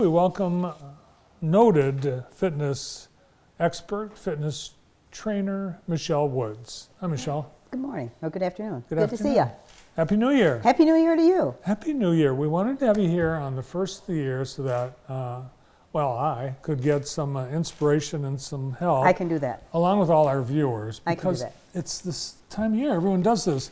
welcome noted fitness expert, fitness trainer, Michelle Woods. Hi, Michelle. Good morning, or good afternoon. Good to see you. Happy New Year. Happy New Year to you. Happy New Year. We wanted to have you here on the first of the year so that, I could get some inspiration and some help. I can do that. Along with all our viewers. I can do Because that. it's this time of year, everyone does this.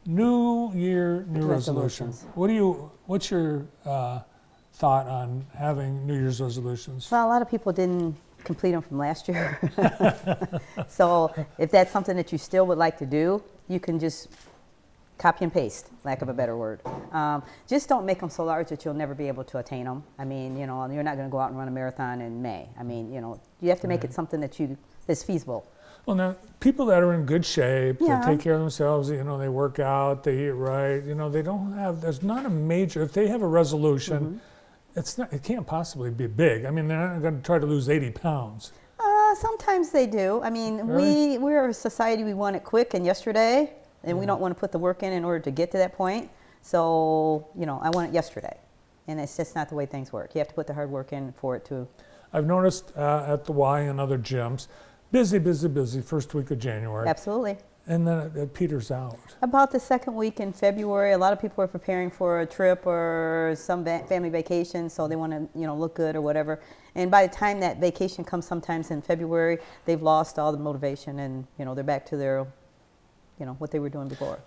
New Year, new resolutions. What's your thought on having New Year's resolutions? Well, a lot of people didn't complete them from last year. So if that's something that you still would like to do, you can just copy and paste, lack of a better word. Just don't make them so large that you'll never be able to attain them. I mean, you're not going to go out and run a marathon in May. I mean, you have to make it something that's feasible. Well, now, people that are in good shape, Yeah. they take care of themselves, they work out, they eat right, they don't have, there's not a major, if they have a resolution, it can't possibly be big. I mean, they're not going to try to lose 80 pounds. Sometimes they do. I mean, Really? we're a society, we want it quick and yesterday, and we don't want to put the work in order to get to that point. So, I want it yesterday. And it's just not the way things work. You have to put the hard work in for it to. I've noticed at the Y and other gyms, busy first week of January. Absolutely. And then it peters out. About the second week in February, a lot of people are preparing for a trip or some family vacation, so they want to, look good or whatever. And by the time that vacation comes, sometimes in February, they've lost all the motivation and, they're back to their, what they were doing before.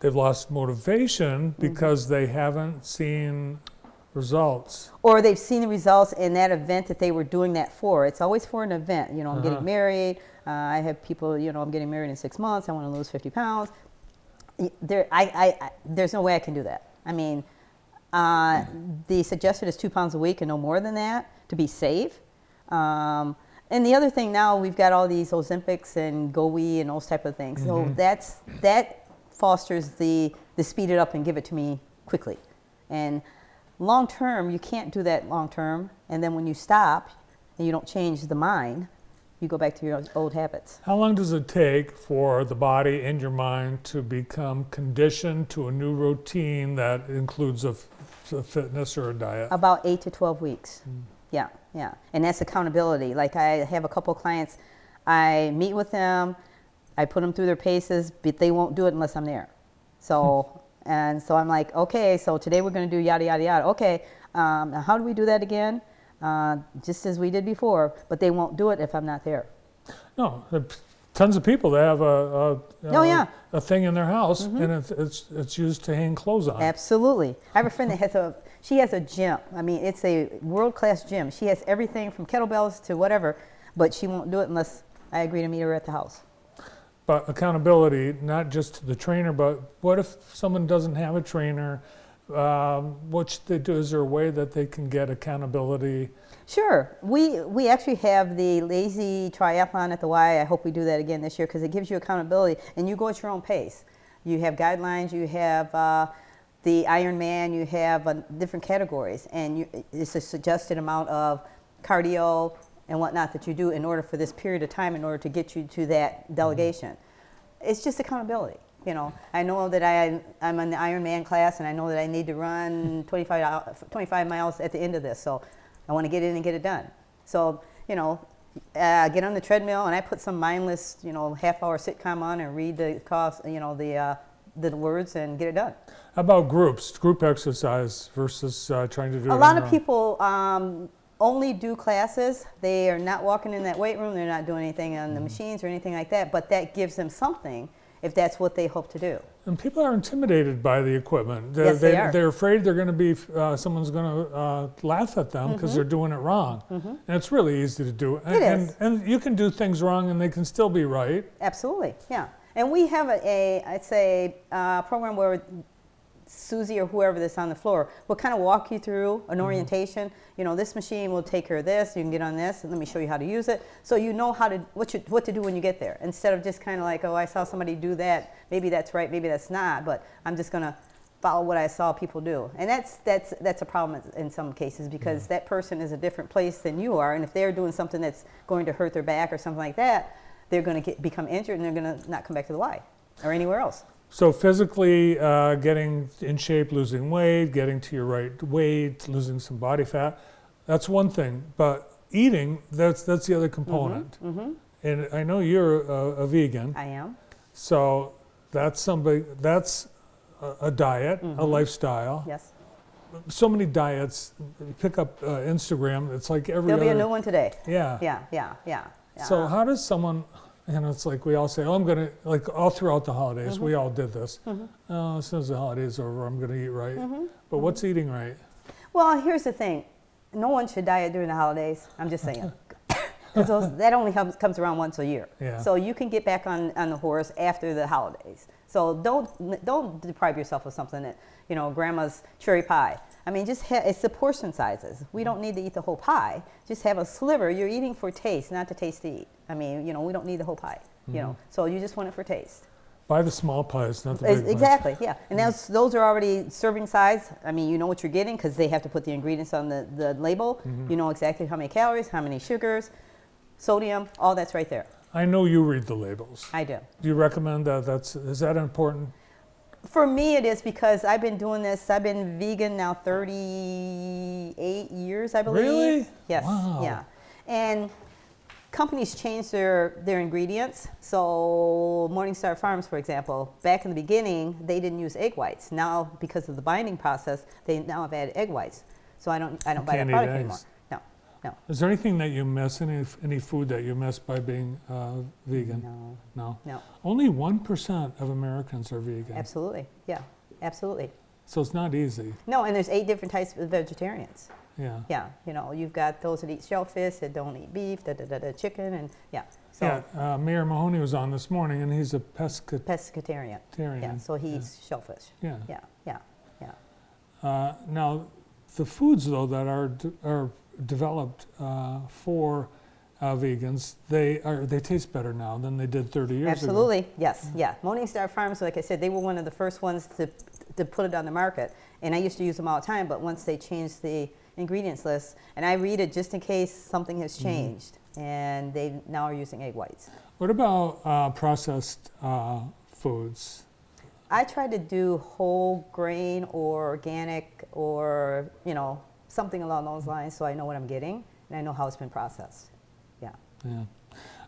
They've lost motivation because they haven't seen results. Or they've seen the results in that event that they were doing that for. It's always for an event. I'm getting married. I have people, I'm getting married in 6 months. I want to lose 50 pounds. There's no way I can do that. I mean, the suggested is 2 pounds a week and no more than that to be safe. And the other thing now, we've got all these Ozempics and GoWe and those type of things. So that fosters the speed it up and give it to me quickly. And long term, you can't do that long term. And then when you stop and you don't change the mind, you go back to your old habits. How long does it take for the body and your mind to become conditioned to a new routine that includes a fitness or a diet? About 8 to 12 weeks. Yeah. And that's accountability. Like I have a couple clients, I meet with them, I put them through their paces, but they won't do it unless I'm there. So, and so I'm like, okay, so today we're going to do yada, yada, yada. Okay, how do we do that again? Just as we did before, but they won't do it if I'm not there. No, there are tons of people that have a thing in their house, and it's used to hang clothes on. Absolutely. I have a friend that has a gym. I mean, it's a world-class gym. She has everything from kettlebells to whatever, but she won't do it unless I agree to meet her at the house. But accountability, not just to the trainer, but what if someone doesn't have a trainer? What should they do? Is there a way that they can get accountability? Sure. We actually have the Lazy Triathlon at the Y. I hope we do that again this year because it gives you accountability and you go at your own pace. You have guidelines, you have the Ironman, you have different categories, and it's a suggested amount of cardio and whatnot that you do in order for this period of time in order to get you to that delegation. It's just accountability. I know that I'm in the Ironman class, and I know that I need to run 25 miles at the end of this. So I want to get in and get it done. So, get on the treadmill, and I put some mindless, half-hour sitcom on and read the words and get it done. How about group exercise versus trying to do it A on lot your of own? people only do classes. They are not walking in that weight room. They're not doing anything on the machines or anything like that. But that gives them something if that's what they hope to do. And people are intimidated by the equipment. Yes, they are. They're afraid they're going to be, someone's going to laugh at them because they're doing it wrong. And it's really easy to do. It is. And you can do things wrong and they can still be right. Absolutely, yeah. And we have a program where Susie or whoever that's on the floor will kind of walk you through an orientation. This machine will take care of this. You can get on this, and let me show you how to use it. So you know what to do when you get there, instead of just kind of like, oh, I saw somebody do that. Maybe that's right, maybe that's not. But I'm just going to follow what I saw people do, and that's a problem in some cases because that person is a different place than you are, and if they're doing something that's going to hurt their back or something like that, they're going to become injured, and they're going to not come back to the Y or anywhere else. So physically getting in shape, losing weight, getting to your right weight, losing some body fat, That's one thing, but eating, that's the other component. And I know you're a vegan, I am. so that's a diet, a lifestyle. Yes. So many diets. Pick up Instagram. It's like every There'll be a other. new one today. Yeah. Yeah. So how does someone? It's like we all say, "Oh, I'm gonna," like all throughout the holidays. We all did this. Oh, as soon as the holiday's over, I'm gonna eat right. But what's eating right? Well, here's the thing. No one should diet during the holidays. I'm just saying. Because that only comes around once a year. Yeah. So you can get back on the horse after the holidays. So don't deprive yourself of something that, grandma's cherry pie. I mean, it's the portion sizes. We don't need to eat the whole pie. Just have a sliver. You're eating for taste, not to taste to eat. I mean, we don't need the whole pie, So you just want it for taste. Buy the small pies, not the big ones. Exactly, yeah. And those are already serving size. I mean, you know what you're getting because they have to put the ingredients on the label. You know exactly how many calories, how many sugars, sodium, all that's right there. I know you read the labels. I do. Do you recommend that? Is that important? For me, it is because I've been doing this. I've been vegan now 38 years, I believe. Really? Yes. Wow. Yeah. And companies change their ingredients. So Morningstar Farms, for example, back in the beginning, they didn't use egg whites. Now, because of the binding process, they now have added egg whites. So I don't buy that can't eat product eggs. anymore. No. Is there anything that you miss? Any food that you miss by being vegan? No. No. Only 1% of Americans are vegan. Absolutely. Yeah. Absolutely. So it's not easy. No, and there's 8 different types of vegetarians. Yeah. Yeah, you've got those that eat shellfish, that don't eat beef, chicken, and yeah. So Yeah. Mayor Mahoney was on this morning, and he's a pescatarian. pescatarian. Yeah, so he eats shellfish. Yeah. Yeah. Now, the foods though that are developed for vegans, they taste better now than they did 30 years ago. Absolutely, yes, yeah. Morningstar Farms, like I said, they were one of the first ones to put it on the market, and I used to use them all the time. But once they changed the ingredients list, and I read it just in case something has changed, and they now are using egg whites. What about processed foods? I try to do whole grain or organic or, something along those lines so I know what I'm getting and I know how it's been processed. Yeah. Yeah.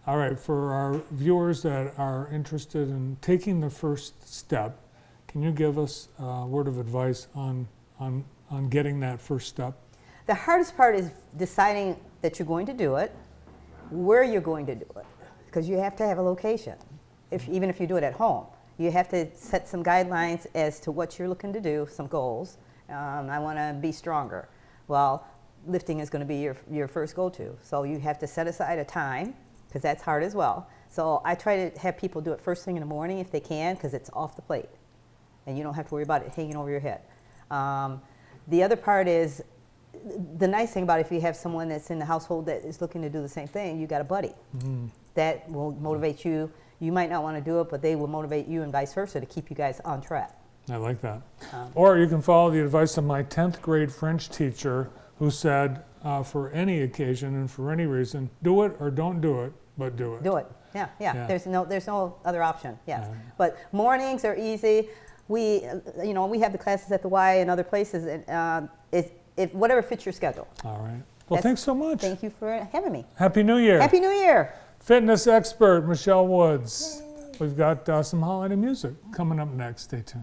All right, for our viewers that are interested in taking the first step, can you give us a word of advice on getting that first step? The hardest part is deciding that you're going to do it, where you're going to do it, because you have to have a location, even if you do it at home. You have to set some guidelines as to what you're looking to do, some goals. I want to be stronger. Well, lifting is going to be your first go-to. So you have to set aside a time, because that's hard as well. So I try to have people do it first thing in the morning if they can, because it's off the plate. And you don't have to worry about it hanging over your head. The other part is, the nice thing about it, if you have someone that's in the household that is looking to do the same thing, you got a buddy. That will motivate you. You might not want to do it, but they will motivate you and vice versa to keep you guys on track. I like that. Or you can follow the advice of my 10th grade French teacher who said, for any occasion and for any reason, do it or don't do it, but do it. Do it. Yeah. There's no other option. Yes. Yeah. But mornings are easy. We have the classes at the Y and other places, and if whatever fits your schedule. All right. Well, thanks so much. Thank you for having me. Happy New Year. Happy New Year. Fitness expert Michelle Woods. We've got some holiday music coming up next. Stay tuned.